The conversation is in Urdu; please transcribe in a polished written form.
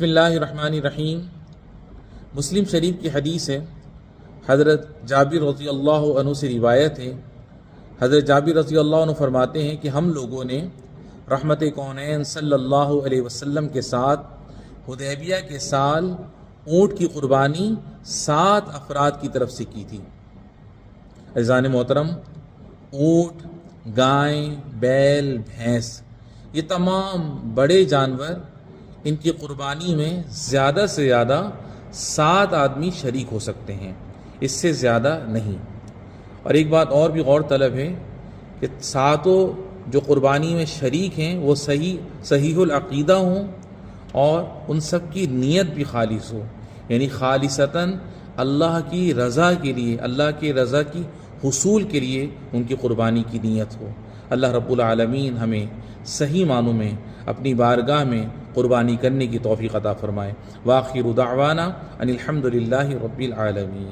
بسم اللہ الرحمن الرحیم۔ مسلم شریف کی حدیث ہے، حضرت جابر رضی اللہ عنہ سے روایت ہے۔ حضرت جابر رضی اللہ عنہ فرماتے ہیں کہ ہم لوگوں نے رحمت کونین صلی اللہ علیہ وسلم کے ساتھ حدیبیہ کے سال اونٹ کی قربانی 7 افراد کی طرف سے کی تھی۔ عزیزان محترم، اونٹ، گائیں، بیل، بھینس، یہ تمام بڑے جانور، ان کی قربانی میں زیادہ سے زیادہ 7 آدمی شریک ہو سکتے ہیں، اس سے زیادہ نہیں۔ اور ایک بات اور بھی غور طلب ہے کہ 7 جو قربانی میں شریک ہیں وہ صحیح العقیدہ ہوں اور ان سب کی نیت بھی خالص ہو، یعنی خالصتاً اللہ کی رضا کے لیے، اللہ کی رضا کی حصول کے لیے ان کی قربانی کی نیت ہو۔ اللہ رب العالمین ہمیں صحیح معنوں میں اپنی بارگاہ میں قربانی کرنے کی توفیق عطا فرمائے۔ وآخر دعوانا ان الحمد للہ رب العالمین۔